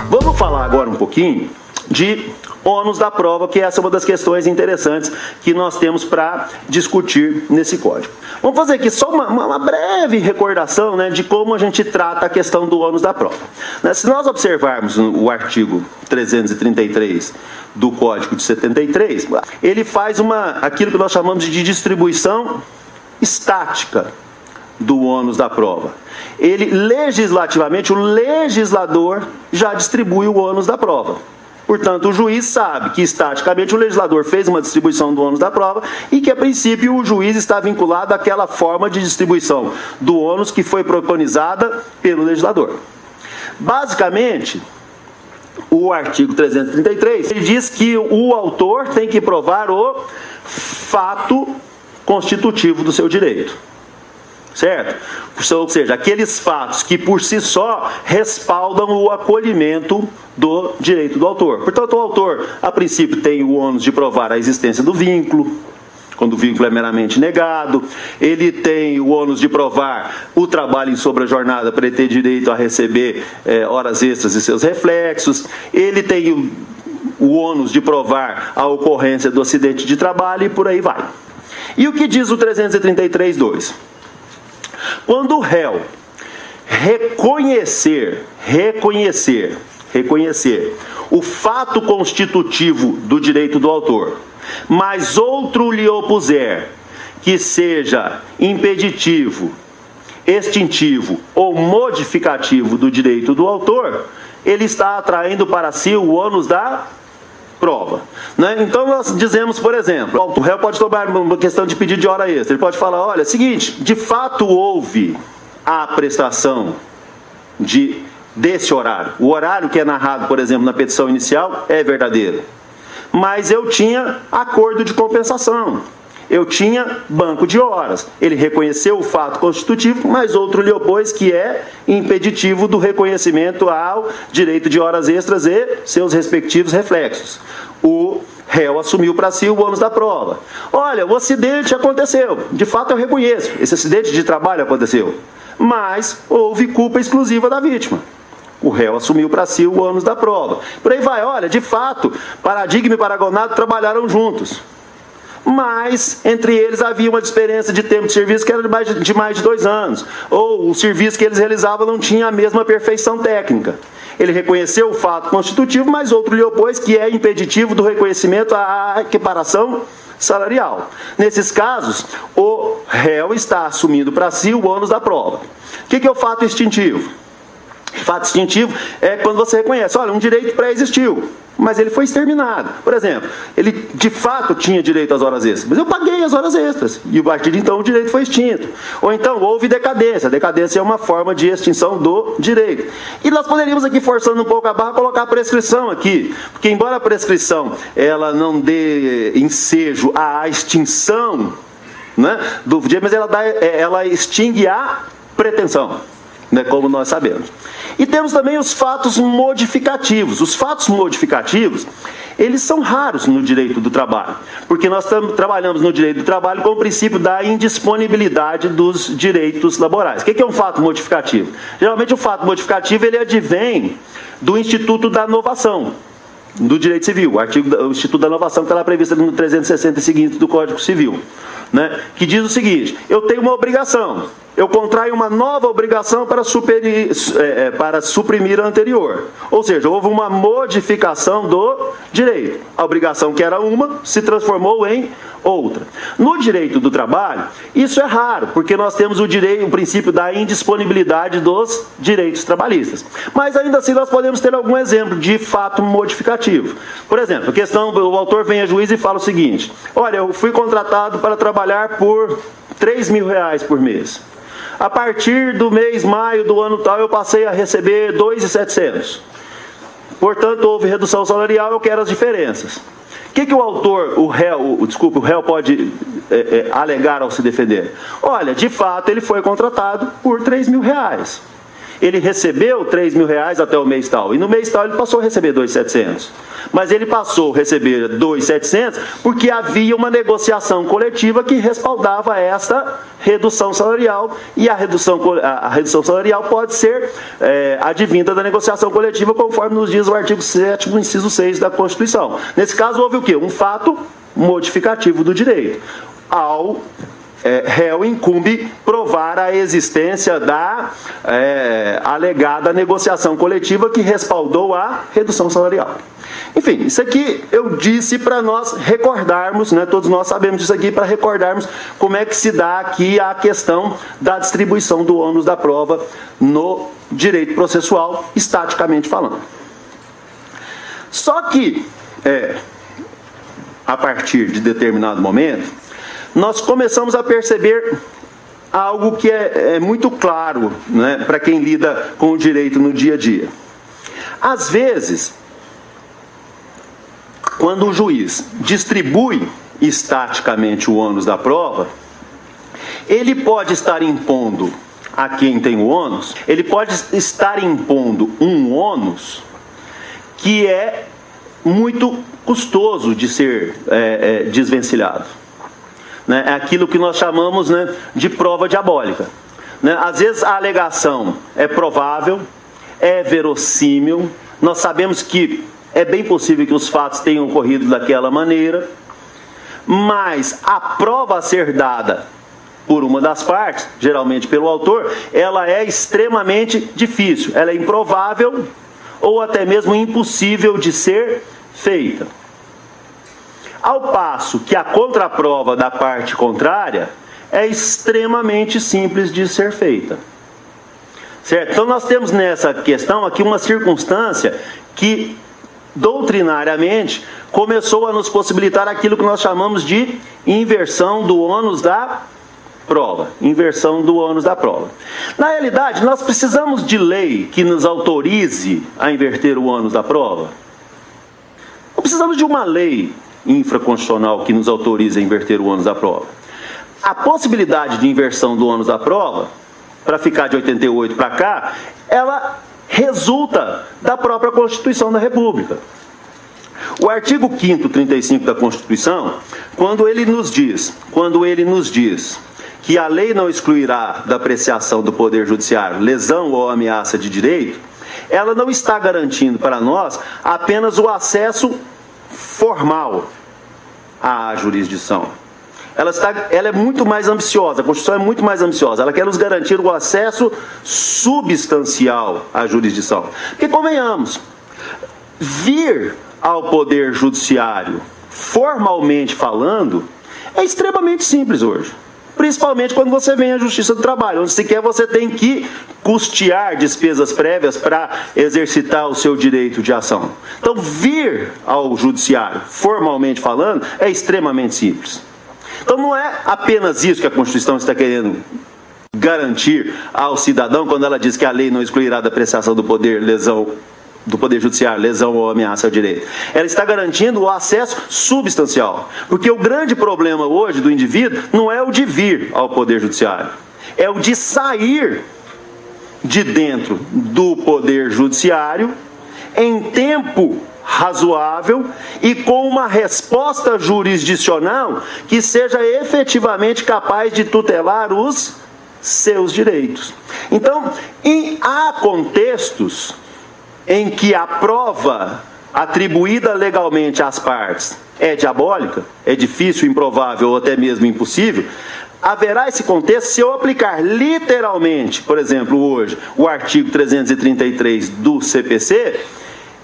Vamos falar agora um pouquinho de ônus da prova, que essa é uma das questões interessantes que nós temos para discutir nesse código. Vamos fazer aqui só uma breve recordação, né, de como a gente trata a questão do ônus da prova. Se nós observarmos o artigo 333 do Código de 73, ele faz aquilo que nós chamamos de distribuição estática do ônus da prova. Ele, legislativamente, o legislador já distribui o ônus da prova. Portanto, o juiz sabe que, estaticamente, o legislador fez uma distribuição do ônus da prova e que, a princípio, o juiz está vinculado àquela forma de distribuição do ônus que foi preconizada pelo legislador. Basicamente, o artigo 333, ele diz que o autor tem que provar o fato constitutivo do seu direito. Certo? Ou seja, aqueles fatos que por si só respaldam o acolhimento do direito do autor. Portanto, o autor, a princípio, tem o ônus de provar a existência do vínculo, quando o vínculo é meramente negado. Ele tem o ônus de provar o trabalho em sobra-jornada para ele ter direito a receber horas extras e seus reflexos. Ele tem o ônus de provar a ocorrência do acidente de trabalho e por aí vai. E o que diz o 333.2? Quando o réu reconhecer o fato constitutivo do direito do autor, mas outro lhe opuser que seja impeditivo, extintivo ou modificativo do direito do autor, ele está atraindo para si o ônus da prova. Né? Então nós dizemos, por exemplo, o réu pode tomar uma questão de pedido de hora extra. Ele pode falar, olha, seguinte, de fato houve a prestação desse horário. O horário que é narrado, por exemplo, na petição inicial é verdadeiro. Mas eu tinha acordo de compensação. Eu tinha banco de horas. Ele reconheceu o fato constitutivo, mas outro lhe opôs que é impeditivo do reconhecimento ao direito de horas extras e seus respectivos reflexos. O réu assumiu para si o ônus da prova. Olha, o acidente aconteceu. De fato, eu reconheço. Esse acidente de trabalho aconteceu. Mas houve culpa exclusiva da vítima. O réu assumiu para si o ônus da prova. Por aí vai. Olha, de fato, Paradigma e Paragonado trabalharam juntos. Mas entre eles havia uma diferença de tempo de serviço que era de mais de 2 anos. Ou o serviço que eles realizavam não tinha a mesma perfeição técnica. Ele reconheceu o fato constitutivo, mas outro lhe opôs que é impeditivo do reconhecimento à equiparação salarial. Nesses casos, o réu está assumindo para si o ônus da prova. O que é o fato extintivo? Fato extintivo é quando você reconhece, olha, um direito pré-existiu, mas ele foi exterminado. Por exemplo, ele de fato tinha direito às horas extras, mas eu paguei as horas extras, e a partir de então o direito foi extinto. Ou então houve decadência. A decadência é uma forma de extinção do direito. E nós poderíamos aqui, forçando um pouco a barra, colocar a prescrição aqui, porque embora a prescrição ela não dê ensejo à extinção, né, do direito, mas ela extingue a pretensão, né, como nós sabemos. E temos também os fatos modificativos. Os fatos modificativos, eles são raros no direito do trabalho, porque nós trabalhamos no direito do trabalho com o princípio da indisponibilidade dos direitos laborais. O que é um fato modificativo? Geralmente o fato modificativo ele advém do Instituto da Novação, do direito civil, o Instituto da Inovação que está lá previsto no 360 e seguinte do Código Civil, né? Que diz o seguinte: eu tenho uma obrigação, eu contraio uma nova obrigação para suprimir a anterior. Ou seja, houve uma modificação do direito. A obrigação que era uma se transformou em outra. No direito do trabalho, isso é raro, porque nós temos o princípio da indisponibilidade dos direitos trabalhistas. Mas ainda assim nós podemos ter algum exemplo de fato modificativo. Por exemplo, o autor vem a juiz e fala o seguinte: olha, eu fui contratado para trabalhar por R$3.000 por mês. A partir do mês maio do ano tal, eu passei a receber R$2.700. Portanto, houve redução salarial, eu quero as diferenças. O que o réu pode alegar ao se defender? Olha, de fato, ele foi contratado por R$3.000. ele recebeu R$3.000 até o mês tal, e no mês tal ele passou a receber R$2.700. Mas ele passou a receber R$2.700 porque havia uma negociação coletiva que respaldava essa redução salarial, e a redução salarial pode ser advinda da negociação coletiva, conforme nos diz o artigo 7º, inciso 6 da Constituição. Nesse caso, houve o quê? Um fato modificativo do direito. Ao réu incumbe provar a existência da alegada negociação coletiva que respaldou a redução salarial. Enfim, isso aqui eu disse para nós recordarmos, né, todos nós sabemos disso aqui, para recordarmos como é que se dá aqui a questão da distribuição do ônus da prova no direito processual, estaticamente falando. Só que, a partir de determinado momento, nós começamos a perceber algo que é muito claro, né, para quem lida com o direito no dia a dia. Às vezes, quando o juiz distribui estaticamente o ônus da prova, ele pode estar impondo a quem tem o ônus, ele pode estar impondo um ônus que é muito custoso de ser desvencilhado. Né? É aquilo que nós chamamos, né, de prova diabólica. Né? Às vezes a alegação é provável, é verossímil, nós sabemos que é bem possível que os fatos tenham ocorrido daquela maneira, mas a prova a ser dada por uma das partes, geralmente pelo autor, ela é extremamente difícil, ela é improvável ou até mesmo impossível de ser feita. Ao passo que a contraprova da parte contrária é extremamente simples de ser feita. Certo? Então nós temos nessa questão aqui uma circunstância que doutrinariamente começou a nos possibilitar aquilo que nós chamamos de inversão do ônus da prova. Inversão do ônus da prova. Na realidade, nós precisamos de lei que nos autorize a inverter o ônus da prova? Não precisamos de uma lei infraconstitucional que nos autorize a inverter o ônus da prova. A possibilidade de inversão do ônus da prova, para ficar de 88 para cá, ela resulta da própria Constituição da República. O artigo 5º, 35 da Constituição, quando ele nos diz que a lei não excluirá da apreciação do Poder Judiciário lesão ou ameaça de direito, ela não está garantindo para nós apenas o acesso formal à jurisdição. Ela é muito mais ambiciosa, a Constituição é muito mais ambiciosa. Ela quer nos garantir o acesso substancial à jurisdição. Porque, convenhamos, vir ao Poder Judiciário, formalmente falando, é extremamente simples hoje. Principalmente quando você vem à Justiça do Trabalho, onde sequer você tem que custear despesas prévias para exercitar o seu direito de ação. Então, vir ao Judiciário, formalmente falando, é extremamente simples. Então não é apenas isso que a Constituição está querendo garantir ao cidadão quando ela diz que a lei não excluirá da apreciação do Poder Judiciário lesão ou ameaça ao direito. Ela está garantindo o acesso substancial. Porque o grande problema hoje do indivíduo não é o de vir ao Poder Judiciário, é o de sair de dentro do Poder Judiciário em tempo razoável e com uma resposta jurisdicional que seja efetivamente capaz de tutelar os seus direitos. Então, há contextos em que a prova atribuída legalmente às partes é diabólica, é difícil, improvável ou até mesmo impossível, haverá esse contexto se eu aplicar literalmente, por exemplo, hoje, o artigo 333 do CPC,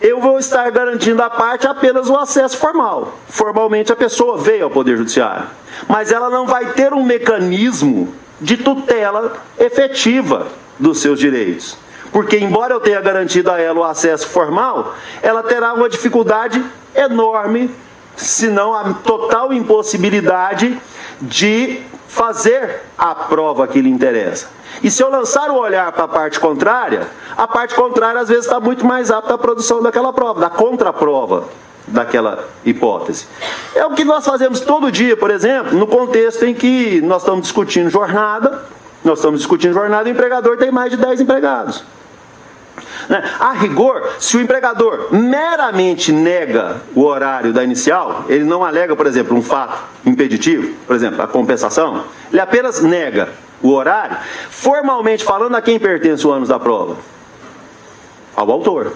eu vou estar garantindo à parte apenas o acesso formal. Formalmente a pessoa veio ao Poder Judiciário, mas ela não vai ter um mecanismo de tutela efetiva dos seus direitos. Porque, embora eu tenha garantido a ela o acesso formal, ela terá uma dificuldade enorme, se não a total impossibilidade de fazer a prova que lhe interessa. E se eu lançar o olhar para a parte contrária às vezes está muito mais apta à produção daquela prova, da contraprova daquela hipótese. É o que nós fazemos todo dia, por exemplo, no contexto em que nós estamos discutindo jornada, o empregador tem mais de 10 empregados. né? A rigor, se o empregador meramente nega o horário da inicial, ele não alega, por exemplo, um fato impeditivo, por exemplo, a compensação, ele apenas nega o horário, formalmente falando, a quem pertence o ônus da prova? Ao autor.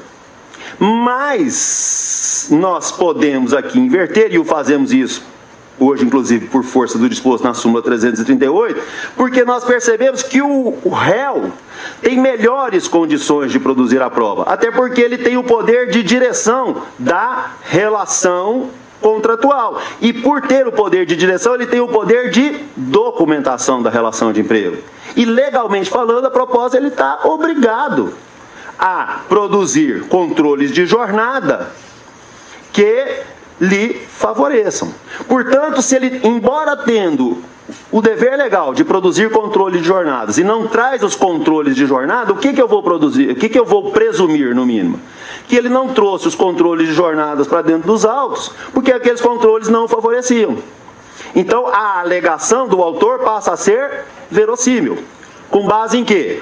Mas nós podemos aqui inverter, e o fazemos isso hoje, inclusive, por força do disposto na súmula 338, porque nós percebemos que o réu tem melhores condições de produzir a prova, até porque ele tem o poder de direção da relação contratual. E por ter o poder de direção, ele tem o poder de documentação da relação de emprego. E legalmente falando, a propósito, ele está obrigado a produzir controles de jornada que lhe favoreçam. Portanto, se ele, embora tendo o dever legal de produzir controle de jornadas e não traz os controles de jornada, o que eu vou produzir? O que eu vou presumir, no mínimo? Que ele não trouxe os controles de jornadas para dentro dos autos, porque aqueles controles não o favoreciam. Então, a alegação do autor passa a ser verossímil. Com base em quê?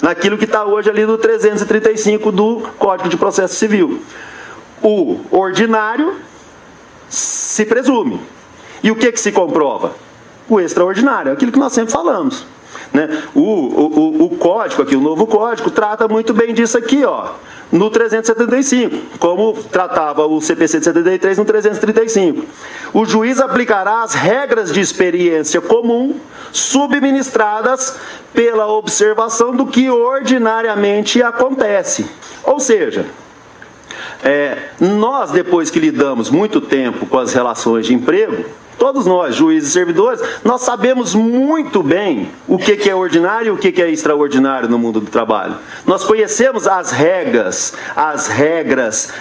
Naquilo que está hoje ali no 335 do Código de Processo Civil. O ordinário se presume. E o que se comprova? O extraordinário, aquilo que nós sempre falamos, né? O código aqui, o novo código, trata muito bem disso aqui, ó, no 375, como tratava o CPC de 73 no 335. O juiz aplicará as regras de experiência comum subministradas pela observação do que ordinariamente acontece. Ou seja, nós, depois que lidamos muito tempo com as relações de emprego, todos nós, juízes e servidores, nós sabemos muito bem o que é ordinário e o que é extraordinário no mundo do trabalho. Nós conhecemos as regras,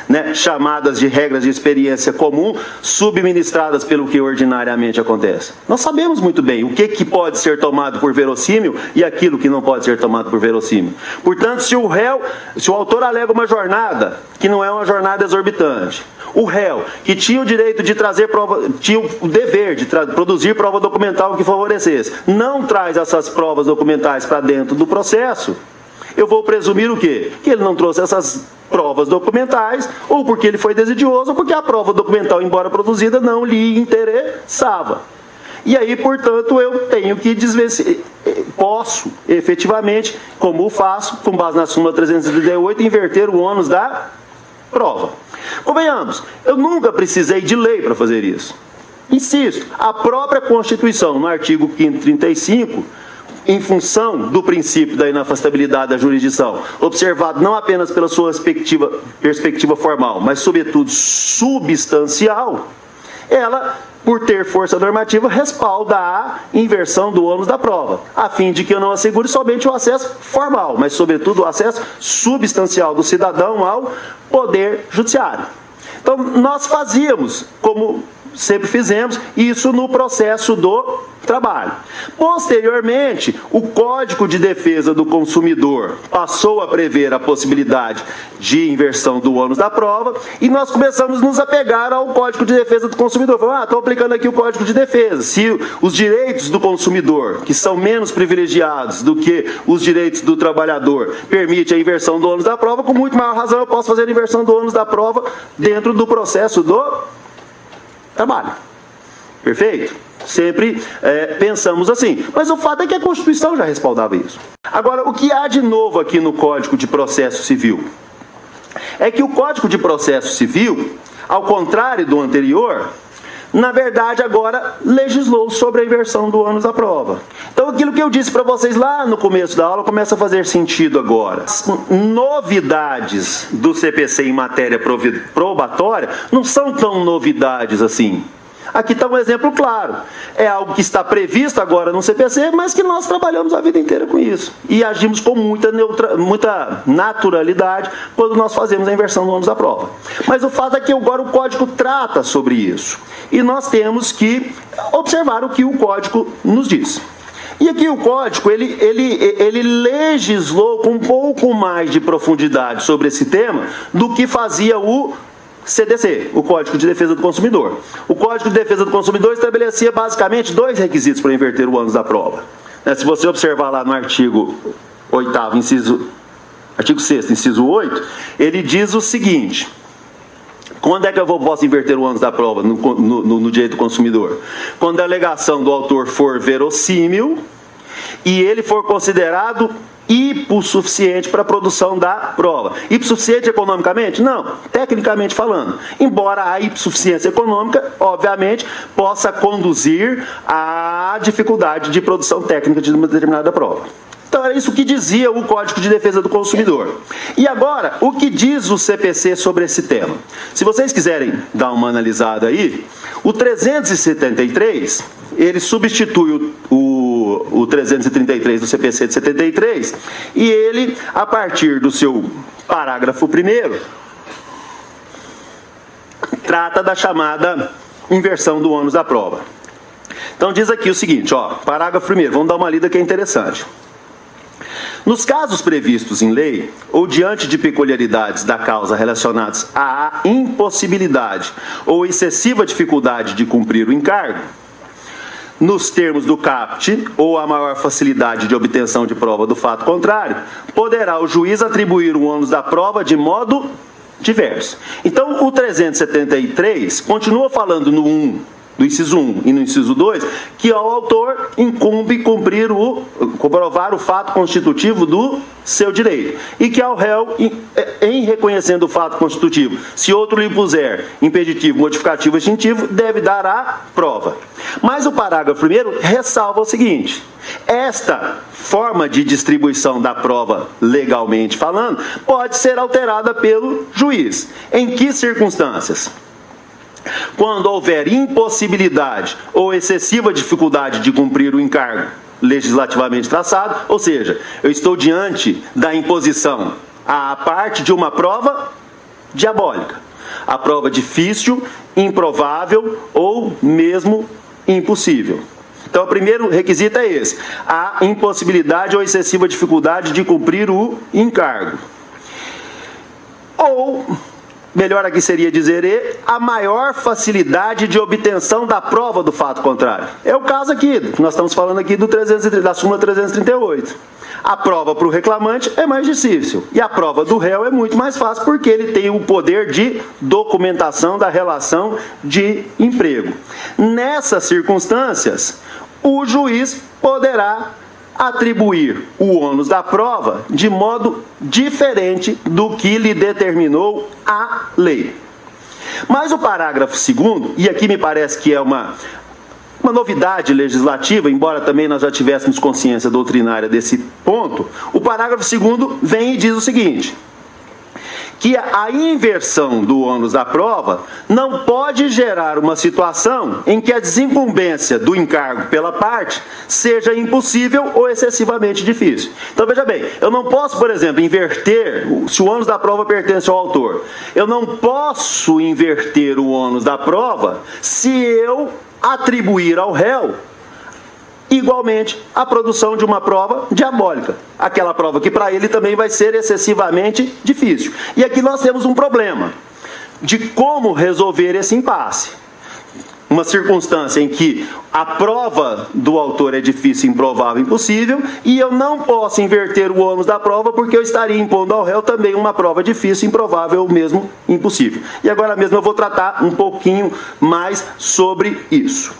né, chamadas de regras de experiência comum, subministradas pelo que ordinariamente acontece. Nós sabemos muito bem o que pode ser tomado por verossímil e aquilo que não pode ser tomado por verossímil. Portanto, se o autor alega uma jornada que não é uma jornada exorbitante, o réu, que tinha o direito de trazer prova, tinha o dever de produzir prova documental que favorecesse, não traz essas provas documentais para dentro do processo, eu vou presumir o quê? Que ele não trouxe essas provas documentais, ou porque ele foi desidioso, ou porque a prova documental, embora produzida, não lhe interessava. E aí, portanto, eu tenho que desvencilhar, posso, efetivamente, como faço, com base na súmula 338, inverter o ônus da prova. Convenhamos, eu nunca precisei de lei para fazer isso. Insisto, a própria Constituição, no artigo 535, em função do princípio da inafastabilidade da jurisdição, observado não apenas pela sua perspectiva formal, mas sobretudo substancial, ela, por ter força normativa, respalda a inversão do ônus da prova, a fim de que eu não assegure somente o acesso formal, mas sobretudo o acesso substancial do cidadão ao poder judiciário. Então, nós fazíamos, como sempre fizemos, isso no processo do trabalho. Posteriormente, o Código de Defesa do Consumidor passou a prever a possibilidade de inversão do ônus da prova e nós começamos a nos apegar ao Código de Defesa do Consumidor. Falamos, estou aplicando aqui o Código de Defesa. Se os direitos do consumidor, que são menos privilegiados do que os direitos do trabalhador, permite a inversão do ônus da prova, com muito maior razão eu posso fazer a inversão do ônus da prova dentro do processo do trabalho. Perfeito? Sempre pensamos assim. Mas o fato é que a Constituição já respaldava isso. Agora, o que há de novo aqui no Código de Processo Civil? É que o Código de Processo Civil, ao contrário do anterior, na verdade agora legislou sobre a inversão do ônus da prova. Então aquilo que eu disse para vocês lá no começo da aula começa a fazer sentido agora. As novidades do CPC em matéria probatória não são tão novidades assim. Aqui está um exemplo claro. É algo que está previsto agora no CPC, mas que nós trabalhamos a vida inteira com isso. E agimos com muita naturalidade quando nós fazemos a inversão do ônus da prova. Mas o fato é que agora o Código trata sobre isso. E nós temos que observar o que o Código nos diz. E aqui o Código, ele legislou com um pouco mais de profundidade sobre esse tema do que fazia o CDC, o Código de Defesa do Consumidor. O Código de Defesa do Consumidor estabelecia basicamente dois requisitos para inverter o ônus da prova. Se você observar lá no artigo 8º, inciso artigo 6º, inciso 8, ele diz o seguinte: quando é que eu posso inverter o ônus da prova no direito do consumidor? Quando a alegação do autor for verossímil e ele for considerado hipossuficiente para a produção da prova. Hipossuficiente economicamente? Não, tecnicamente falando. Embora a hipossuficiência econômica, obviamente, possa conduzir à dificuldade de produção técnica de uma determinada prova. Então, era isso que dizia o Código de Defesa do Consumidor. E agora, o que diz o CPC sobre esse tema? Se vocês quiserem dar uma analisada aí, o 373, ele substitui o 333 do CPC de 73, e ele, a partir do seu parágrafo 1º, trata da chamada inversão do ônus da prova. Então, diz aqui o seguinte, ó, parágrafo 1º, vamos dar uma lida que é interessante. Nos casos previstos em lei, ou diante de peculiaridades da causa relacionadas à impossibilidade ou excessiva dificuldade de cumprir o encargo, nos termos do caput, ou a maior facilidade de obtenção de prova do fato contrário, poderá o juiz atribuir o ônus da prova de modo diverso. Então, o 373 continua falando no 1, do inciso 1 e no inciso 2, que ao autor incumbe comprovar o fato constitutivo do seu direito. E que ao réu, em reconhecendo o fato constitutivo, se outro lhe impuser impeditivo, modificativo, extintivo, deve dar a prova. Mas o parágrafo 1º ressalva o seguinte: esta forma de distribuição da prova, legalmente falando, pode ser alterada pelo juiz. Em que circunstâncias? Quando houver impossibilidade ou excessiva dificuldade de cumprir o encargo legislativamente traçado, ou seja, eu estou diante da imposição à parte de uma prova diabólica, a prova difícil, improvável ou mesmo impossível. Então, o primeiro requisito é esse: a impossibilidade ou excessiva dificuldade de cumprir o encargo. Ou, melhor aqui seria dizer, a maior facilidade de obtenção da prova do fato contrário. É o caso aqui, nós estamos falando aqui da súmula 338. A prova para o reclamante é mais difícil e a prova do réu é muito mais fácil, porque ele tem o poder de documentação da relação de emprego. Nessas circunstâncias, o juiz poderá atribuir o ônus da prova de modo diferente do que lhe determinou a lei. Mas o parágrafo 2º, e aqui me parece que é uma novidade legislativa, embora também nós já tivéssemos consciência doutrinária desse ponto, o parágrafo 2º vem e diz o seguinte: que a inversão do ônus da prova não pode gerar uma situação em que a desincumbência do encargo pela parte seja impossível ou excessivamente difícil. Então, veja bem, eu não posso, por exemplo, inverter, se o ônus da prova pertence ao autor, eu não posso inverter o ônus da prova se eu atribuir ao réu igualmente a produção de uma prova diabólica, aquela prova que para ele também vai ser excessivamente difícil. E aqui nós temos um problema de como resolver esse impasse. Uma circunstância em que a prova do autor é difícil, improvável, impossível, e eu não posso inverter o ônus da prova porque eu estaria impondo ao réu também uma prova difícil, improvável ou mesmo impossível. E agora mesmo eu vou tratar um pouquinho mais sobre isso.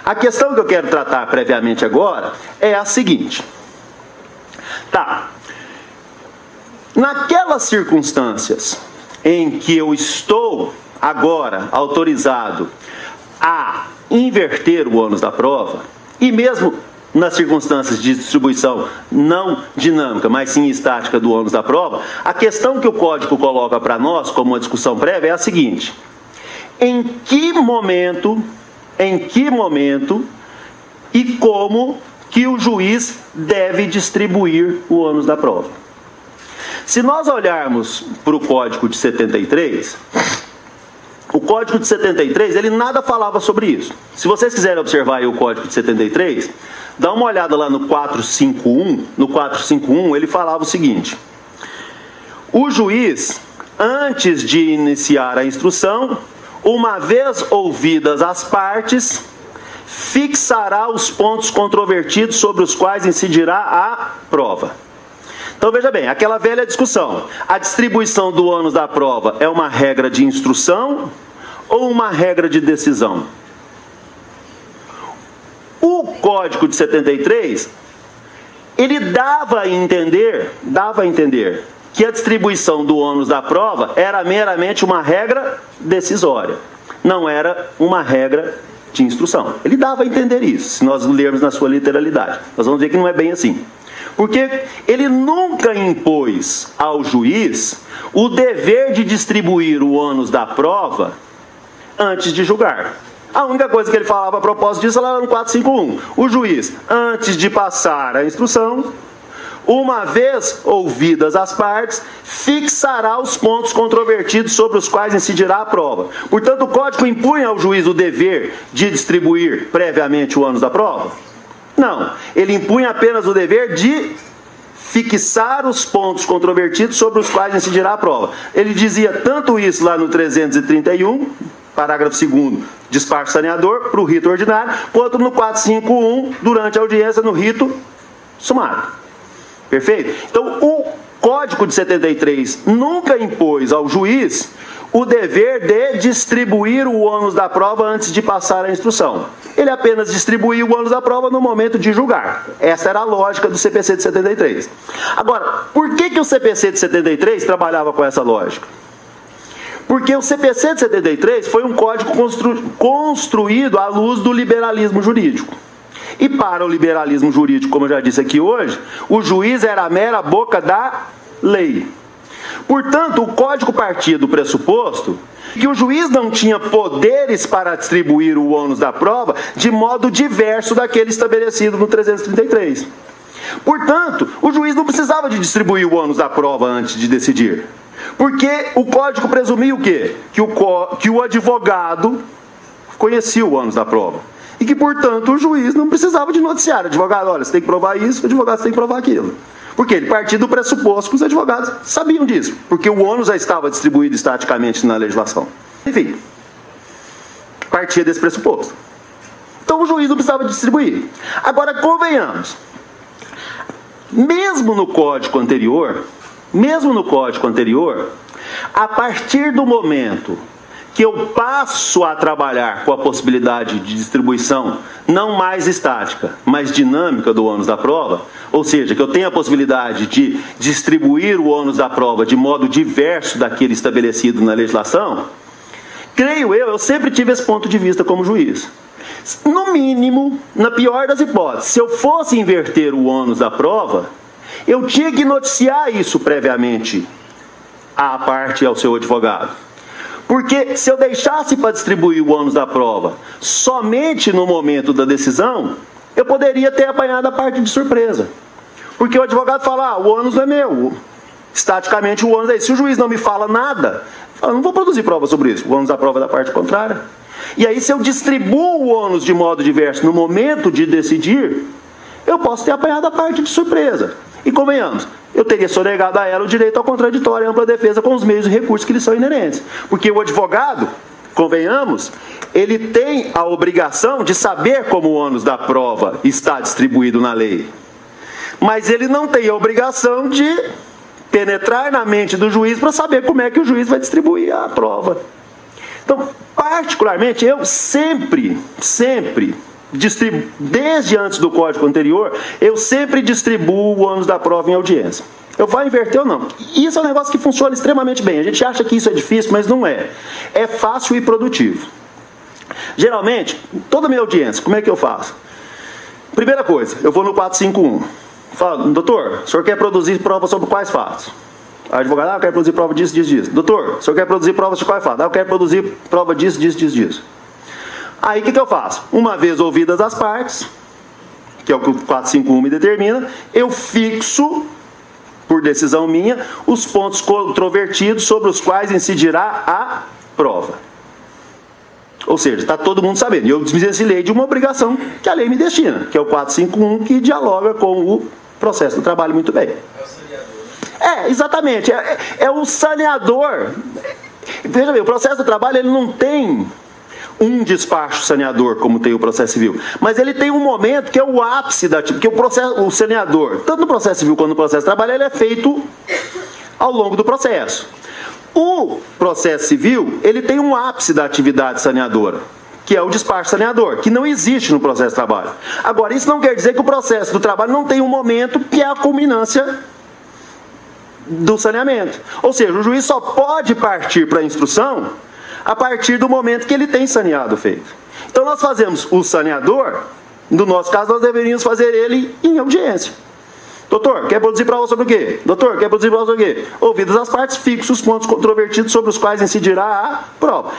A questão que eu quero tratar previamente agora é a seguinte. Tá. Naquelas circunstâncias em que eu estou agora autorizado a inverter o ônus da prova, e mesmo nas circunstâncias de distribuição não dinâmica, mas sim estática do ônus da prova, a questão que o Código coloca para nós como uma discussão prévia é a seguinte: em que momento e como que o juiz deve distribuir o ônus da prova? Se nós olharmos para o Código de 73, o Código de 73, ele nada falava sobre isso. Se vocês quiserem observar aí o Código de 73, dá uma olhada lá no 451. No 451, ele falava o seguinte: o juiz, antes de iniciar a instrução, uma vez ouvidas as partes, fixará os pontos controvertidos sobre os quais incidirá a prova. Então, veja bem, aquela velha discussão. A distribuição do ônus da prova é uma regra de instrução ou uma regra de decisão? O Código de 73, ele dava a entender que a distribuição do ônus da prova era meramente uma regra decisória, não era uma regra de instrução. Ele dava a entender isso, se nós lermos na sua literalidade. Nós vamos ver que não é bem assim. Porque ele nunca impôs ao juiz o dever de distribuir o ônus da prova antes de julgar. A única coisa que ele falava a propósito disso era no 451. O juiz, antes de passar a instrução, uma vez ouvidas as partes, fixará os pontos controvertidos sobre os quais incidirá a prova. Portanto, o Código impunha ao juiz o dever de distribuir previamente o ônus da prova? Não. Ele impunha apenas o dever de fixar os pontos controvertidos sobre os quais incidirá a prova. Ele dizia tanto isso lá no 331, parágrafo 2º, despacho saneador, para o rito ordinário, quanto no 451, durante a audiência, no rito sumário. Perfeito? Então, o Código de 73 nunca impôs ao juiz o dever de distribuir o ônus da prova antes de passar a instrução. Ele apenas distribuía o ônus da prova no momento de julgar. Essa era a lógica do CPC de 73. Agora, por que o CPC de 73 trabalhava com essa lógica? Porque o CPC de 73 foi um código construído à luz do liberalismo jurídico. E para o liberalismo jurídico, como eu já disse aqui hoje, o juiz era a mera boca da lei. Portanto, o código partia do pressuposto que o juiz não tinha poderes para distribuir o ônus da prova de modo diverso daquele estabelecido no 333. Portanto, o juiz não precisava de distribuir o ônus da prova antes de decidir. Porque o código presumia o quê? Que o advogado conhecia o ônus da prova. E que, portanto, o juiz não precisava de noticiar. O advogado, olha, você tem que provar isso, o advogado tem que provar aquilo. Porque ele partia do pressuposto que os advogados sabiam disso. Porque o ônus já estava distribuído estaticamente na legislação. Enfim, partia desse pressuposto. Então o juiz não precisava distribuir. Agora, convenhamos. Mesmo no código anterior, a partir do momento que eu passo a trabalhar com a possibilidade de distribuição não mais estática, mas dinâmica do ônus da prova, ou seja, que eu tenho a possibilidade de distribuir o ônus da prova de modo diverso daquele estabelecido na legislação, creio eu sempre tive esse ponto de vista como juiz. No mínimo, na pior das hipóteses, se eu fosse inverter o ônus da prova, eu tinha que noticiar isso previamente à parte e ao seu advogado. Porque se eu deixasse para distribuir o ônus da prova somente no momento da decisão, eu poderia ter apanhado a parte de surpresa. Porque o advogado fala, o ônus não é meu. Estaticamente o ônus é esse. Se o juiz não me fala nada, eu não vou produzir prova sobre isso. O ônus da prova é da parte contrária. E aí, se eu distribuo o ônus de modo diverso no momento de decidir, eu posso ter apanhado a parte de surpresa. E convenhamos, eu teria sonegado a ela o direito ao contraditório e ampla defesa com os meios e recursos que lhe são inerentes. Porque o advogado, convenhamos, ele tem a obrigação de saber como o ônus da prova está distribuído na lei. Mas ele não tem a obrigação de penetrar na mente do juiz para saber como é que o juiz vai distribuir a prova. Então, particularmente, eu sempre, desde antes do código anterior, eu sempre distribuo o ônus da prova em audiência. Eu vou inverter ou não? Isso é um negócio que funciona extremamente bem. A gente acha que isso é difícil, mas não é. É fácil e produtivo. Geralmente, toda minha audiência, como é que eu faço? Primeira coisa, eu vou no 451. Falo, doutor, o senhor quer produzir prova sobre quais fatos? A advogada, eu quero produzir prova disso, disso, disso. Doutor, o senhor quer produzir prova de quais fatos? Eu quero produzir prova disso, disso, disso, disso. Aí o que eu faço? Uma vez ouvidas as partes, que é o que o 451 me determina, eu fixo, por decisão minha, os pontos controvertidos sobre os quais incidirá a prova. Ou seja, está todo mundo sabendo. E eu desvencilhei de uma obrigação que a lei me destina, que é o 451, que dialoga com o processo do trabalho muito bem. É o saneador. Exatamente. É o saneador. Veja bem, o processo do trabalho ele não tem um despacho saneador, como tem o processo civil, mas ele tem um momento que é o ápice da atividade, porque o saneador, tanto no processo civil quanto no processo de trabalho, ele é feito ao longo do processo. O processo civil, ele tem um ápice da atividade saneadora, que é o despacho saneador, que não existe no processo de trabalho. Agora, isso não quer dizer que o processo do trabalho não tem um momento que é a culminância do saneamento. Ou seja, o juiz só pode partir para a instrução a partir do momento que ele tem saneado feito. Então, nós fazemos o saneador, no nosso caso, nós deveríamos fazer ele em audiência. Doutor, quer produzir prova sobre o quê? Doutor, quer produzir prova sobre o quê? Ouvidas as partes, fixe os pontos controvertidos sobre os quais incidirá a prova.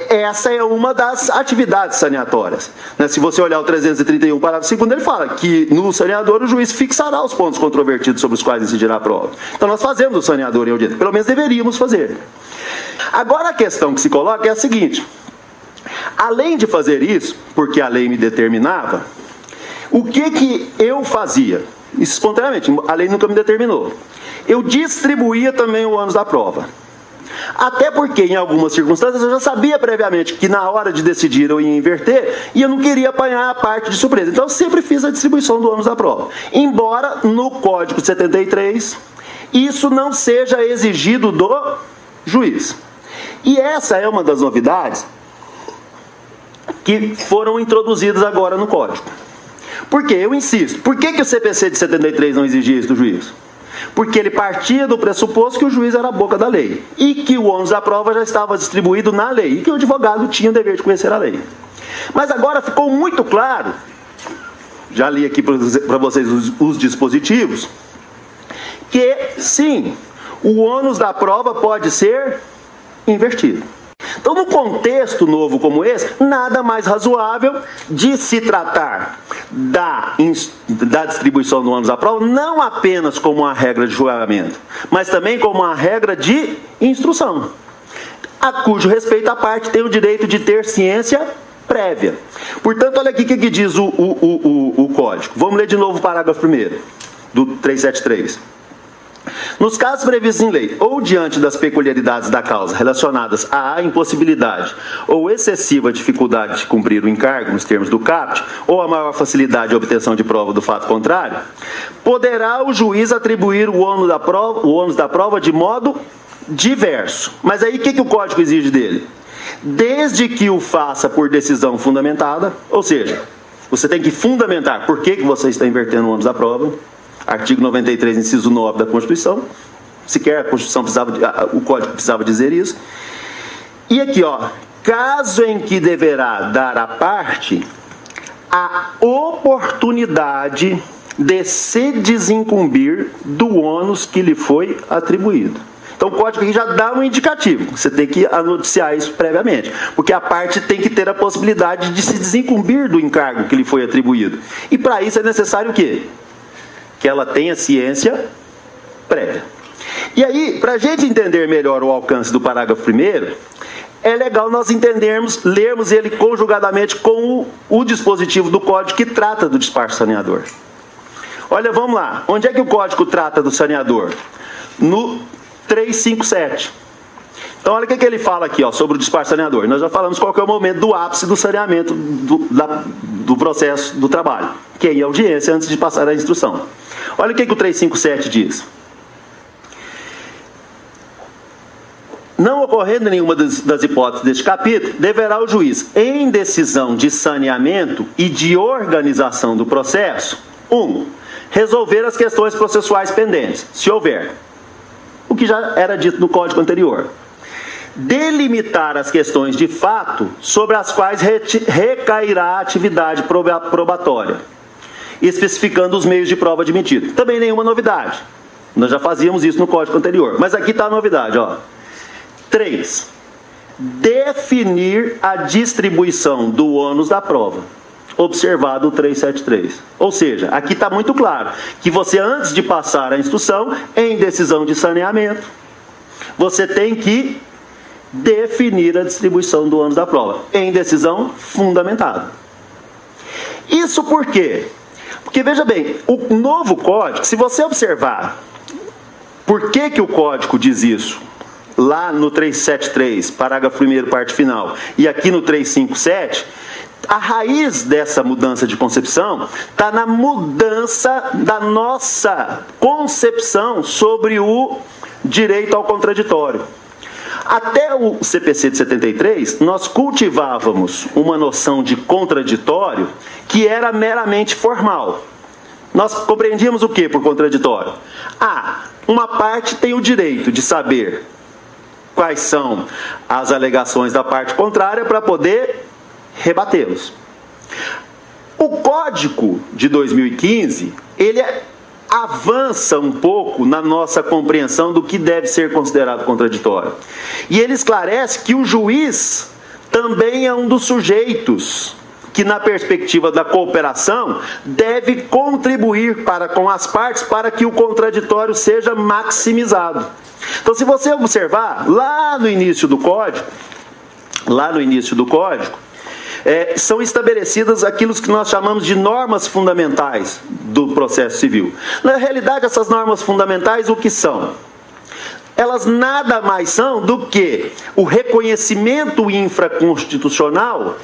Essa é uma das atividades saneatórias. Se você olhar o 331, parágrafo 2º, ele fala que no saneador o juiz fixará os pontos controvertidos sobre os quais incidirá a prova. Então nós fazemos o saneador em audiência, pelo menos deveríamos fazer. Agora a questão que se coloca é a seguinte: além de fazer isso, porque a lei me determinava, o que eu fazia? Espontaneamente, a lei nunca me determinou. Eu distribuía também o ônus da prova. Até porque, em algumas circunstâncias, eu já sabia previamente que na hora de decidir eu ia inverter e eu não queria apanhar a parte de surpresa. Então, eu sempre fiz a distribuição do ônus da prova. Embora, no Código 73, isso não seja exigido do juiz. E essa é uma das novidades que foram introduzidas agora no Código. Por quê? Eu insisto. Por que o CPC de 73 não exigia isso do juiz? Porque ele partia do pressuposto que o juiz era a boca da lei e que o ônus da prova já estava distribuído na lei e que o advogado tinha o dever de conhecer a lei. Mas agora ficou muito claro, já li aqui para vocês os dispositivos, que sim, o ônus da prova pode ser invertido. Então, no contexto novo como esse, nada mais razoável de se tratar da distribuição do ônus da prova não apenas como uma regra de julgamento, mas também como uma regra de instrução, a cujo respeito a parte tem o direito de ter ciência prévia. Portanto, olha aqui o que diz o Código. Vamos ler de novo o parágrafo 1º do 373. Nos casos previstos em lei, ou diante das peculiaridades da causa relacionadas à impossibilidade ou excessiva dificuldade de cumprir o encargo nos termos do caput, ou a maior facilidade de obtenção de prova do fato contrário, poderá o juiz atribuir o ônus da prova de modo diverso. Mas aí o que o Código exige dele? Desde que o faça por decisão fundamentada, ou seja, você tem que fundamentar por que você está invertendo o ônus da prova. Artigo 93, inciso 9 da Constituição. Sequer a Constituição o Código precisava dizer isso. E aqui, caso em que deverá dar à parte a oportunidade de se desincumbir do ônus que lhe foi atribuído. Então o Código aqui já dá um indicativo. Você tem que noticiar isso previamente. Porque a parte tem que ter a possibilidade de se desincumbir do encargo que lhe foi atribuído. E para isso é necessário o quê? Que ela tenha ciência prévia. E aí, para a gente entender melhor o alcance do parágrafo 1º, é legal nós lermos ele conjugadamente com o dispositivo do Código que trata do despacho saneador. Olha, vamos lá. Onde é que o Código trata do saneador? No 357. Então, olha o que ele fala aqui sobre o despacho saneador. Nós já falamos qual que é o momento do ápice do saneamento do processo do trabalho, que é em audiência antes de passar a instrução. Olha o que o 357 diz. Não ocorrendo nenhuma das hipóteses deste capítulo, deverá o juiz, em decisão de saneamento e de organização do processo, 1. Resolver as questões processuais pendentes, se houver, o que já era dito no Código anterior. Delimitar as questões de fato sobre as quais recairá a atividade probatória, especificando os meios de prova admitidos. Também nenhuma novidade. Nós já fazíamos isso no Código anterior. Mas aqui está a novidade. 3. Definir a distribuição do ônus da prova. Observado o 373. Ou seja, aqui está muito claro que você, antes de passar a instrução, em decisão de saneamento, você tem que definir a distribuição do ônus da prova, em decisão fundamentada. Isso por quê? Porque, veja bem, o novo Código, se você observar por que o Código diz isso, lá no 373, parágrafo 1º, parte final, e aqui no 357, a raiz dessa mudança de concepção está na mudança da nossa concepção sobre o direito ao contraditório. Até o CPC de 73, nós cultivávamos uma noção de contraditório que era meramente formal. Nós compreendíamos o que por contraditório? Uma parte tem o direito de saber quais são as alegações da parte contrária para poder rebatê-los. O Código de 2015, ele avança um pouco na nossa compreensão do que deve ser considerado contraditório. E ele esclarece que o juiz também é um dos sujeitos que, na perspectiva da cooperação, deve contribuir com as partes para que o contraditório seja maximizado. Então, se você observar, lá no início do Código, são estabelecidas aquilo que nós chamamos de normas fundamentais do processo civil. Na realidade, essas normas fundamentais, o que são? Elas nada mais são do que o reconhecimento infraconstitucional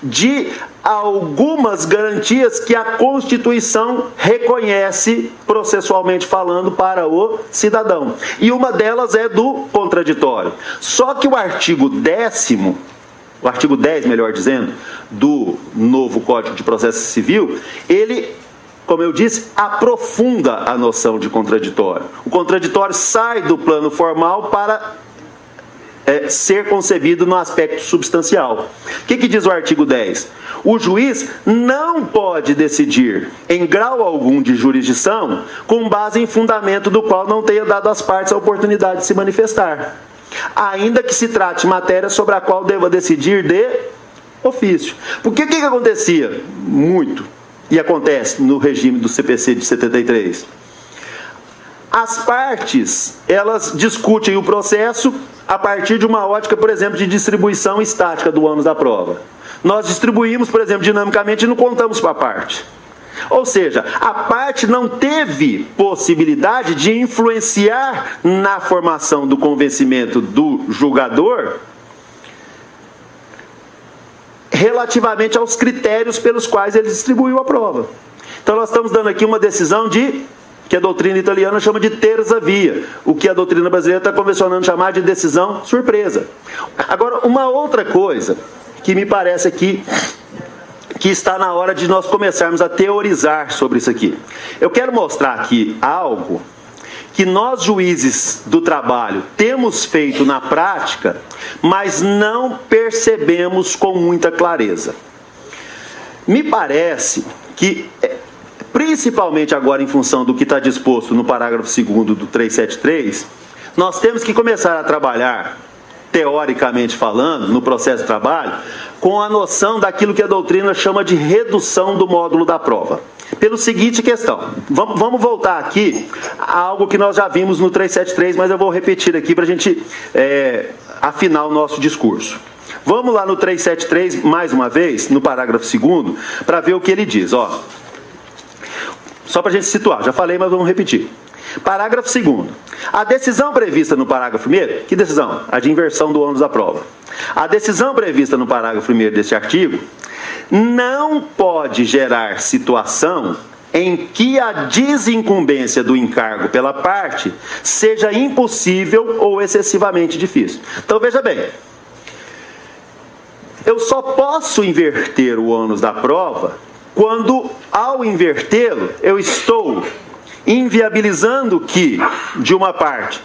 de algumas garantias que a Constituição reconhece, processualmente falando, para o cidadão. E uma delas é do contraditório. Só que o artigo 10º, o artigo 10, melhor dizendo, do novo Código de Processo Civil, ele, como eu disse, aprofunda a noção de contraditório. O contraditório sai do plano formal para ser concebido no aspecto substancial. O que diz o artigo 10? O juiz não pode decidir em grau algum de jurisdição com base em fundamento do qual não tenha dado às partes a oportunidade de se manifestar, ainda que se trate matéria sobre a qual deva decidir de ofício. Porque o que acontecia muito, e acontece no regime do CPC de 73? As partes, elas discutem o processo a partir de uma ótica, por exemplo, de distribuição estática do ônus da prova. Nós distribuímos, por exemplo, dinamicamente e não contamos para a parte. Ou seja, a parte não teve possibilidade de influenciar na formação do convencimento do julgador relativamente aos critérios pelos quais ele distribuiu a prova. Então nós estamos dando aqui uma decisão que a doutrina italiana chama de terza via, o que a doutrina brasileira está convencionando chamar de decisão surpresa. Agora, uma outra coisa que me parece aqui que está na hora de nós começarmos a teorizar sobre isso aqui. Eu quero mostrar aqui algo que nós, juízes do trabalho, temos feito na prática, mas não percebemos com muita clareza. Me parece que, principalmente agora em função do que está disposto no parágrafo 2º do 373, nós temos que começar a trabalhar, teoricamente falando, no processo de trabalho, com a noção daquilo que a doutrina chama de redução do módulo da prova. Pelo seguinte questão, vamos voltar aqui a algo que nós já vimos no 373, mas eu vou repetir aqui para a gente afinar o nosso discurso. Vamos lá no 373, mais uma vez, no parágrafo 2º, para ver o que ele diz. Só para a gente situar, já falei, mas vamos repetir. Parágrafo 2º. A decisão prevista no parágrafo 1º, que decisão? A de inversão do ônus da prova. A decisão prevista no parágrafo 1º deste artigo não pode gerar situação em que a desincumbência do encargo pela parte seja impossível ou excessivamente difícil. Então, veja bem, eu só posso inverter o ônus da prova quando, ao invertê-lo, eu estou inviabilizando que, de uma parte,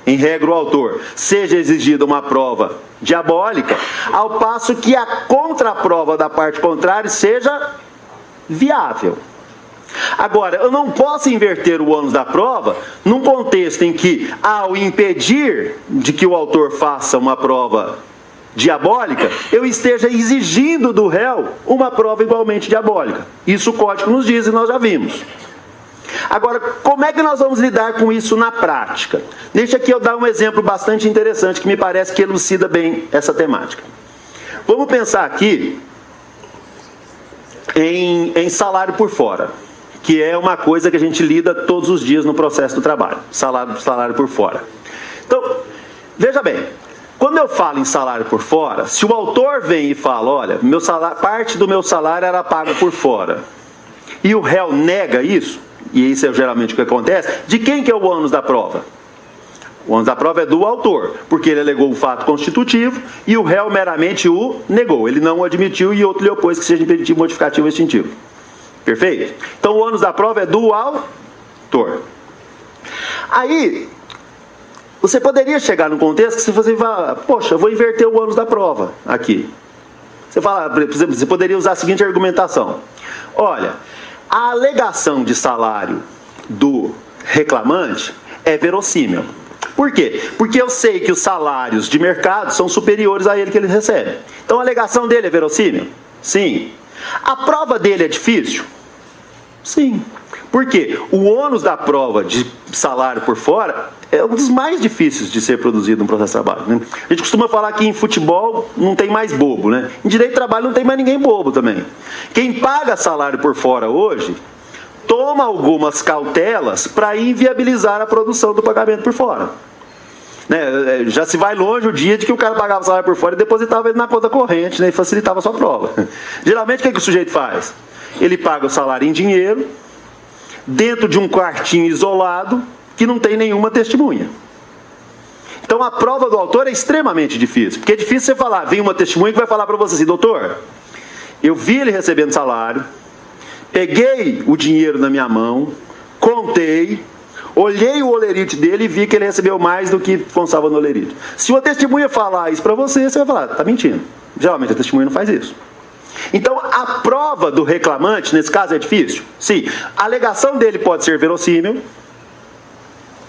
em regra o autor, seja exigida uma prova diabólica, ao passo que a contraprova da parte contrária seja viável. Agora, eu não posso inverter o ônus da prova num contexto em que, ao impedir de que o autor faça uma prova diabólica, eu esteja exigindo do réu uma prova igualmente diabólica. Isso o Código nos diz e nós já vimos. Agora, como é que nós vamos lidar com isso na prática? Deixa aqui eu dar um exemplo bastante interessante que me parece que elucida bem essa temática. Vamos pensar aqui em salário por fora, que é uma coisa que a gente lida todos os dias no processo do trabalho. Salário por fora. Então, Veja bem, quando eu falo em salário por fora, se o autor vem e fala, olha, parte do meu salário era pago por fora, e o réu nega isso, e isso é geralmente o que acontece, de quem que é o ônus da prova? O ônus da prova é do autor, porque ele alegou o fato constitutivo e o réu meramente o negou. Ele não o admitiu e outro lhe opôs que seja impeditivo, modificativo ou extintivo. Perfeito? Então o ônus da prova é do autor. Aí, você poderia chegar num contexto que você fala, poxa, eu vou inverter o ônus da prova aqui. Você fala, por exemplo, você poderia usar a seguinte argumentação. Olha, a alegação de salário do reclamante é verossímil. Por quê? Porque eu sei que os salários de mercado são superiores a ele que ele recebe. Então a alegação dele é verossímil? Sim. A prova dele é difícil? Sim. Por quê? O ônus da prova de salário por fora é um dos mais difíceis de ser produzido no processo de trabalho, né? A gente costuma falar que em futebol não tem mais bobo, né? Em direito de trabalho não tem mais ninguém bobo também. Quem paga salário por fora hoje toma algumas cautelas para inviabilizar a produção do pagamento por fora. Né? Já se vai longe o dia de que o cara pagava o salário por fora e depositava ele na conta corrente, né? E facilitava a sua prova. Geralmente o que o sujeito faz? Ele paga o salário em dinheiro, dentro de um quartinho isolado, que não tem nenhuma testemunha. Então a prova do autor é extremamente difícil, porque é difícil você falar, vem uma testemunha que vai falar para você assim, doutor, eu vi ele recebendo salário, peguei o dinheiro na minha mão, contei, olhei o olerite dele e vi que ele recebeu mais do que constava no olerite. Se uma testemunha falar isso para você, você vai falar, está mentindo. Geralmente a testemunha não faz isso. Então, a prova do reclamante, nesse caso, é difícil? Sim. A alegação dele pode ser verossímil,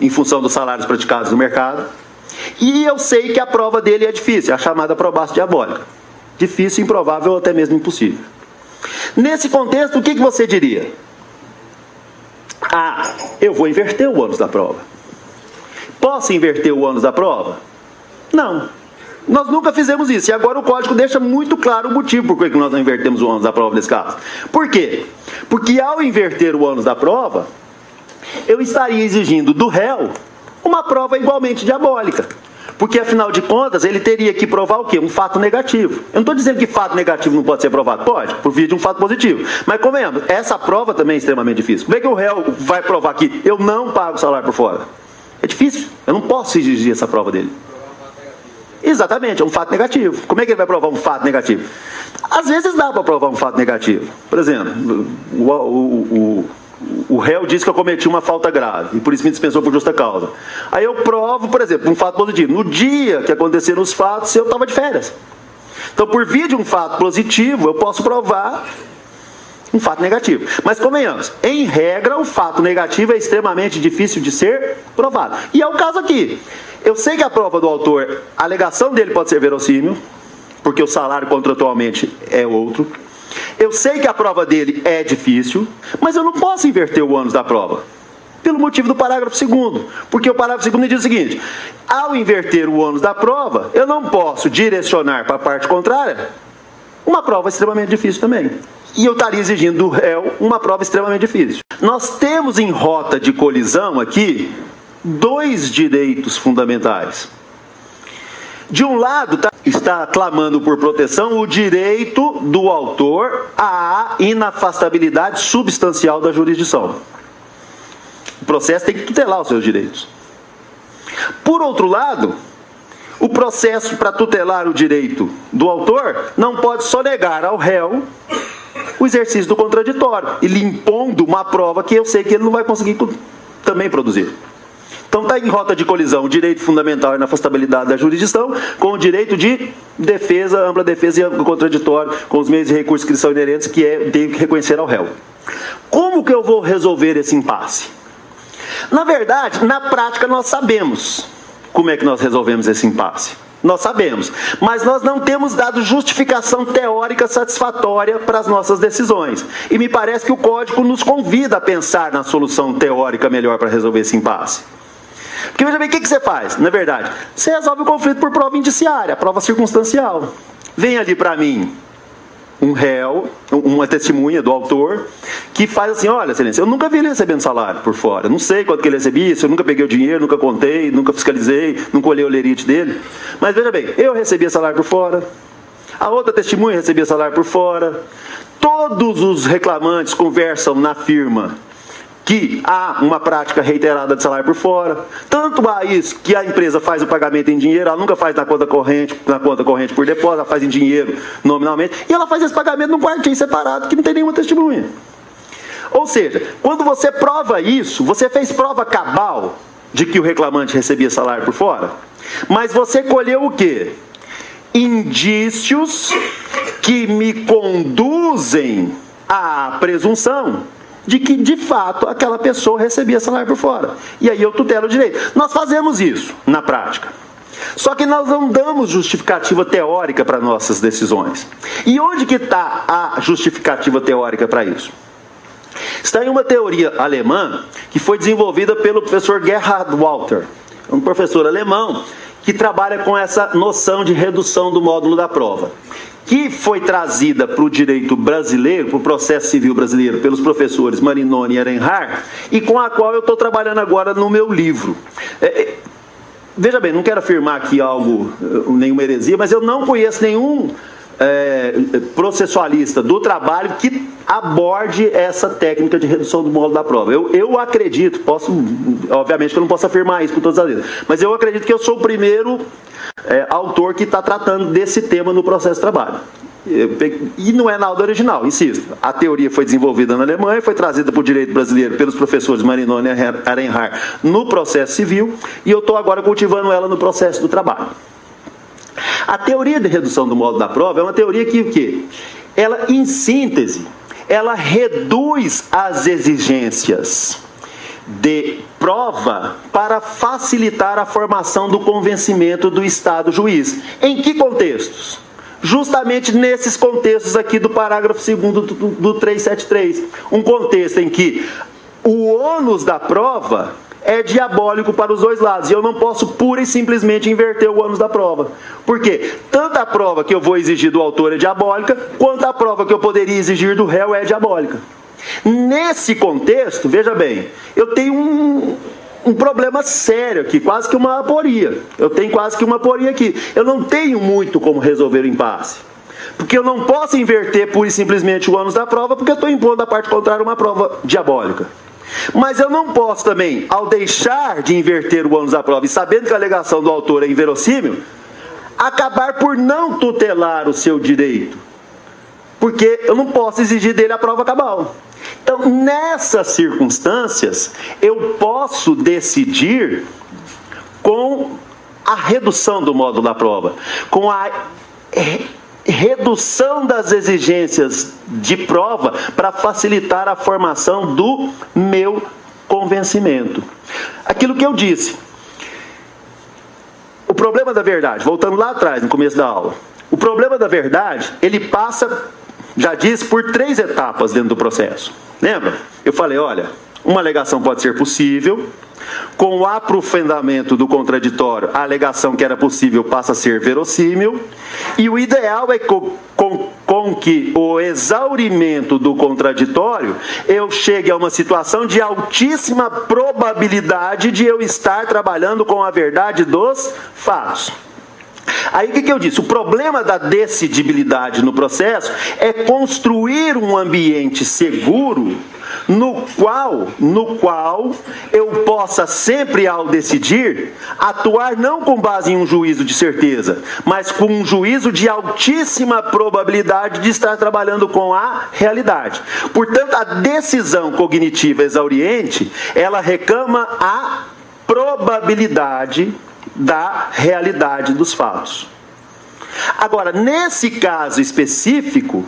em função dos salários praticados no mercado. E eu sei que a prova dele é difícil, é a chamada probação diabólica. Difícil, improvável ou até mesmo impossível. Nesse contexto, o que você diria? Ah, eu vou inverter o ônus da prova. Posso inverter o ônus da prova? Não. Nós nunca fizemos isso. E agora o código deixa muito claro o motivo por que nós não invertemos o ônus da prova nesse caso. Por quê? Porque ao inverter o ônus da prova, eu estaria exigindo do réu uma prova igualmente diabólica. Porque, afinal de contas, ele teria que provar o quê? Um fato negativo. Eu não estou dizendo que fato negativo não pode ser provado. Pode, por via de um fato positivo. Mas, convenhamos, essa prova também é extremamente difícil. Como é que o réu vai provar que eu não pago salário por fora? É difícil. Eu não posso exigir essa prova dele. Exatamente, é um fato negativo. Como é que ele vai provar um fato negativo? Às vezes dá para provar um fato negativo. Por exemplo, o réu disse que eu cometi uma falta grave e por isso me dispensou por justa causa. Aí eu provo, por exemplo, um fato positivo. No dia que aconteceram os fatos, eu estava de férias. Então, por via de um fato positivo, eu posso provar um fato negativo. Mas convenhamos, em regra, o fato negativo é extremamente difícil de ser provado. E é o caso aqui. Eu sei que a prova do autor, a alegação dele pode ser verossímil, porque o salário contratualmente é outro. Eu sei que a prova dele é difícil, mas eu não posso inverter o ônus da prova. Pelo motivo do parágrafo 2º. Porque o parágrafo 2º diz o seguinte, ao inverter o ônus da prova, eu não posso direcionar para a parte contrária uma prova extremamente difícil também. E eu estaria exigindo do réu uma prova extremamente difícil. Nós temos em rota de colisão aqui dois direitos fundamentais. De um lado, está clamando por proteção o direito do autor à inafastabilidade substancial da jurisdição. O processo tem que tutelar os seus direitos. Por outro lado, o processo para tutelar o direito do autor não pode sonegar ao réu o exercício do contraditório, ele impondo uma prova que eu sei que ele não vai conseguir também produzir. Então está em rota de colisão o direito fundamental e inafastabilidade da jurisdição com o direito de defesa, ampla defesa e contraditório com os meios de recurso que lhe são inerentes, que é tenho que reconhecer ao réu. Como que eu vou resolver esse impasse? Na verdade, na prática nós sabemos como é que nós resolvemos esse impasse. Nós sabemos, mas nós não temos dado justificação teórica satisfatória para as nossas decisões. E me parece que o Código nos convida a pensar na solução teórica melhor para resolver esse impasse. Porque veja bem, o que você faz? Na verdade, você resolve o conflito por prova indiciária, prova circunstancial. Vem ali para mim um réu, uma testemunha do autor, que faz assim: olha, excelência, eu nunca vi ele recebendo salário por fora, não sei quanto que ele recebia, eu nunca peguei o dinheiro, nunca contei, nunca fiscalizei, nunca olhei o lerite dele, mas veja bem, eu recebia salário por fora, a outra testemunha recebia salário por fora, todos os reclamantes conversam na firma que há uma prática reiterada de salário por fora. Tanto há isso que a empresa faz o pagamento em dinheiro, ela nunca faz na conta corrente por depósito, ela faz em dinheiro nominalmente, e ela faz esse pagamento num quartinho separado que não tem nenhuma testemunha. Ou seja, quando você prova isso, você fez prova cabal de que o reclamante recebia salário por fora, mas você colheu o quê? Indícios que me conduzem à presunção de que, de fato, aquela pessoa recebia salário por fora. E aí eu tutelo o direito. Nós fazemos isso na prática. Só que nós não damos justificativa teórica para nossas decisões. E onde que está a justificativa teórica para isso? Está em uma teoria alemã que foi desenvolvida pelo professor Gerhard Walter, um professor alemão que trabalha com essa noção de redução do módulo da prova, que foi trazida para o direito brasileiro, para o processo civil brasileiro, pelos professores Marinoni e Ehrenhardt, e com a qual eu estou trabalhando agora no meu livro. Veja bem, não quero afirmar aqui algo, nenhuma heresia, mas eu não conheço nenhum processualista do trabalho que aborde essa técnica de redução do módulo da prova. Eu acredito, obviamente que eu não posso afirmar isso com todas as vezes, mas eu acredito que eu sou o primeiro autor que está tratando desse tema no processo de trabalho. E não é nada original, insisto. A teoria foi desenvolvida na Alemanha, foi trazida para o direito brasileiro pelos professores Marinoni e Ehrenhardt no processo civil, e eu estou agora cultivando ela no processo do trabalho. A teoria de redução do módulo da prova é uma teoria que o quê? Ela, em síntese, ela reduz as exigências de prova para facilitar a formação do convencimento do Estado juiz. Em que contextos? Justamente nesses contextos aqui do parágrafo 2º do 373. Um contexto em que o ônus da prova é diabólico para os dois lados. E eu não posso pura e simplesmente inverter o ônus da prova. Por quê? Tanto a prova que eu vou exigir do autor é diabólica, quanto a prova que eu poderia exigir do réu é diabólica. Nesse contexto, veja bem, eu tenho um problema sério aqui, quase que uma aporia. Eu tenho quase que uma aporia aqui. Eu não tenho muito como resolver o impasse. Porque eu não posso inverter pura e simplesmente o ônus da prova, porque eu estou impondo à parte contrária uma prova diabólica. Mas eu não posso também, ao deixar de inverter o ônus da prova e sabendo que a alegação do autor é inverossímil, acabar por não tutelar o seu direito. Porque eu não posso exigir dele a prova cabal. Então, nessas circunstâncias, eu posso decidir com a redução do módulo da prova, com a redução das exigências de prova para facilitar a formação do meu convencimento. Aquilo que eu disse. O problema da verdade, voltando lá atrás, no começo da aula, o problema da verdade, ele passa, já disse, por 3 etapas dentro do processo. Lembra? Eu falei, olha, uma alegação pode ser possível, com o aprofundamento do contraditório, a alegação que era possível passa a ser verossímil, e o ideal é com que o exaurimento do contraditório eu chegue a uma situação de altíssima probabilidade de eu estar trabalhando com a verdade dos fatos. Aí o que eu disse? O problema da decidibilidade no processo é construir um ambiente seguro no qual eu possa sempre, ao decidir, atuar não com base em um juízo de certeza, mas com um juízo de altíssima probabilidade de estar trabalhando com a realidade. Portanto, a decisão cognitiva exauriente, ela reclama a probabilidade da realidade dos fatos. Agora, nesse caso específico,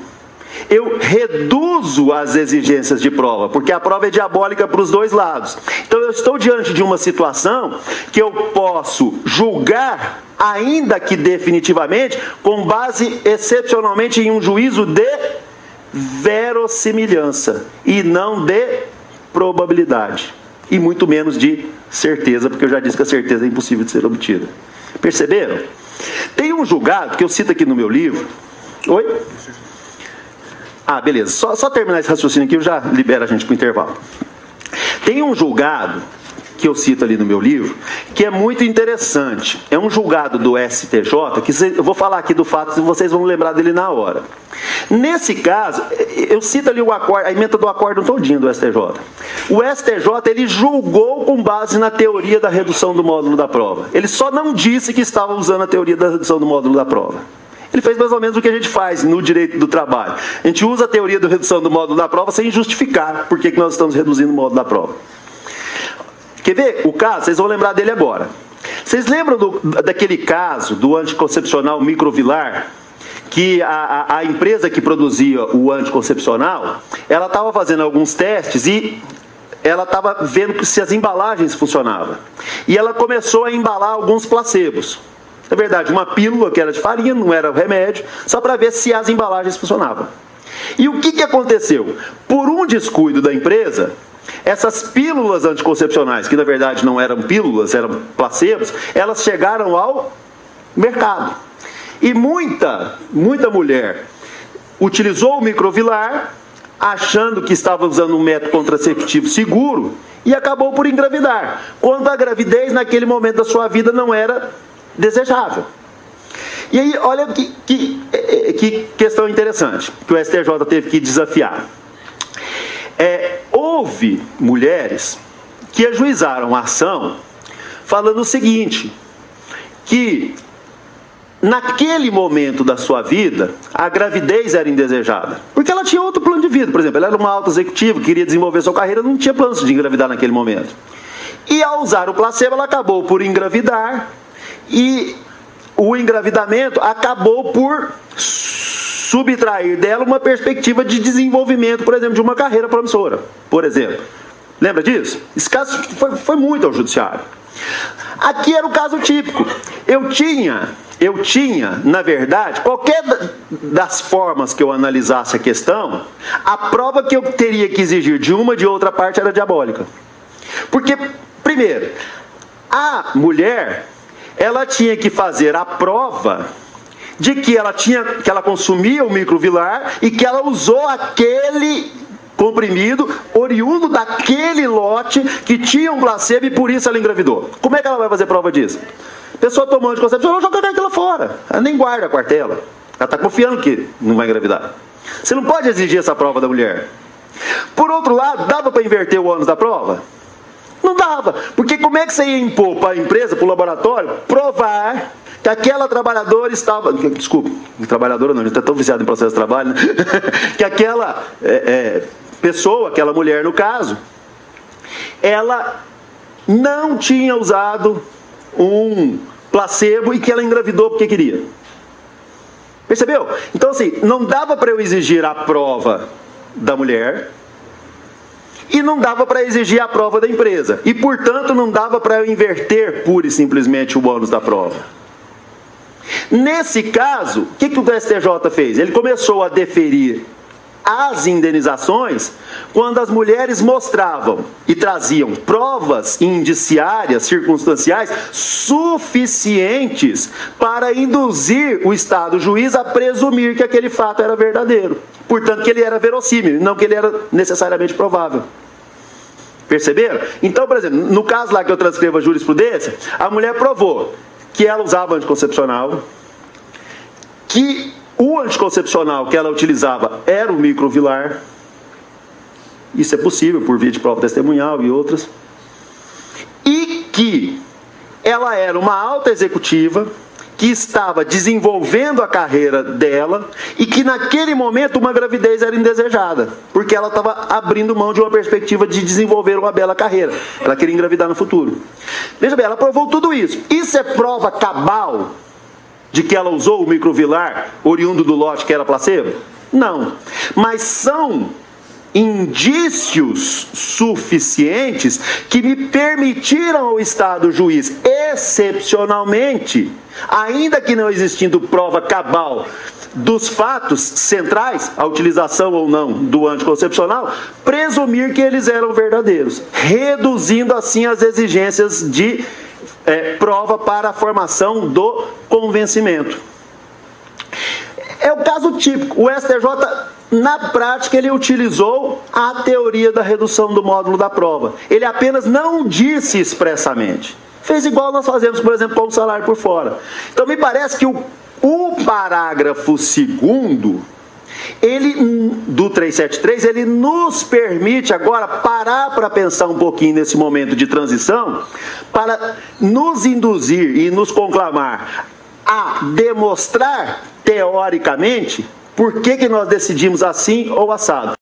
eu reduzo as exigências de prova, porque a prova é diabólica para os dois lados. Então eu estou diante de uma situação que eu posso julgar, ainda que definitivamente, com base excepcionalmente em um juízo de verossimilhança e não de probabilidade. E muito menos de certeza, porque eu já disse que a certeza é impossível de ser obtida. Perceberam? Tem um julgado que eu cito aqui no meu livro. Oi? Ah, beleza. Só terminar esse raciocínio aqui, eu já libero a gente para o intervalo. Tem um julgado, que eu cito ali no meu livro, que é muito interessante. É um julgado do STJ, que eu vou falar aqui do fato, e vocês vão lembrar dele na hora. Nesse caso, eu cito ali a ementa do acórdão todinho do STJ. O STJ, ele julgou com base na teoria da redução do módulo da prova. Ele só não disse que estava usando a teoria da redução do módulo da prova. Ele fez mais ou menos o que a gente faz no direito do trabalho. A gente usa a teoria da redução do módulo da prova sem justificar por que nós estamos reduzindo o módulo da prova. Quer ver o caso? Vocês vão lembrar dele agora. Vocês lembram daquele caso do anticoncepcional microvilar? Que a empresa que produzia o anticoncepcional, ela estava fazendo alguns testes e ela estava vendo se as embalagens funcionavam. E ela começou a embalar alguns placebos. Na verdade, uma pílula que era de farinha, não era remédio, só para ver se as embalagens funcionavam. E o que aconteceu? Por um descuido da empresa, essas pílulas anticoncepcionais, que na verdade não eram pílulas, eram placebos, elas chegaram ao mercado. E muita mulher utilizou o microvilar, achando que estava usando um método contraceptivo seguro, e acabou por engravidar, quando a gravidez naquele momento da sua vida não era desejável. E aí, olha que questão interessante, que o STJ teve que desafiar. Houve mulheres que ajuizaram a ação falando o seguinte, que naquele momento da sua vida, a gravidez era indesejada, porque ela tinha outro plano de vida. Por exemplo, ela era uma alta executiva, queria desenvolver sua carreira, não tinha planos de engravidar naquele momento. E ao usar o placebo, ela acabou por engravidar, e o engravidamento acabou por subtrair dela uma perspectiva de desenvolvimento, por exemplo, de uma carreira promissora, por exemplo. Lembra disso? Esse caso foi muito ao judiciário. Aqui era o caso típico. Eu tinha, na verdade, qualquer das formas que eu analisasse a questão, a prova que eu teria que exigir de uma ou de outra parte era diabólica. Porque, primeiro, a mulher, ela tinha que fazer a prova de que ela consumia o microvilar e que ela usou aquele comprimido oriundo daquele lote que tinha um placebo e por isso ela engravidou. Como é que ela vai fazer prova disso? A pessoa tomou anticoncepcional, joga aquilo fora. Ela nem guarda a quartela. Ela está confiando que não vai engravidar. Você não pode exigir essa prova da mulher. Por outro lado, dava para inverter o ônus da prova? Não dava. Porque como é que você ia impor para a empresa, para o laboratório, provar que aquela trabalhadora estava... Desculpa, trabalhadora não, a gente está tão viciado em processo de trabalho, né? Que aquela pessoa, aquela mulher no caso, ela não tinha usado um placebo e que ela engravidou porque queria. Percebeu? Então assim, não dava para eu exigir a prova da mulher e não dava para exigir a prova da empresa. E portanto não dava para eu inverter pura e simplesmente o ônus da prova. Nesse caso, o que o STJ fez? Ele começou a deferir as indenizações quando as mulheres mostravam e traziam provas indiciárias, circunstanciais, suficientes para induzir o Estado juiz a presumir que aquele fato era verdadeiro. Portanto, que ele era verossímil, não que ele era necessariamente provável. Perceberam? Então, por exemplo, no caso lá que eu transcrevo a jurisprudência, a mulher provou que ela usava anticoncepcional, que o anticoncepcional que ela utilizava era o microvilar. Isso é possível por via de prova testemunhal e outras. E que ela era uma alta executiva que estava desenvolvendo a carreira dela e que naquele momento uma gravidez era indesejada, porque ela estava abrindo mão de uma perspectiva de desenvolver uma bela carreira. Ela queria engravidar no futuro. Veja bem, ela provou tudo isso. Isso é prova cabal de que ela usou o microvilar oriundo do lote que era placebo? Não. Mas são indícios suficientes que me permitiram ao Estado juiz, excepcionalmente, ainda que não existindo prova cabal dos fatos centrais, a utilização ou não do anticoncepcional, presumir que eles eram verdadeiros, reduzindo assim as exigências de prova para a formação do convencimento. É o caso típico. O STJ Na prática, ele utilizou a teoria da redução do módulo da prova. Ele apenas não disse expressamente. Fez igual nós fazemos, por exemplo, com o salário por fora. Então, me parece que o parágrafo 2º, do 373, ele nos permite agora parar para pensar um pouquinho nesse momento de transição, para nos induzir e nos conclamar a demonstrar, teoricamente, por que nós decidimos assim ou assado.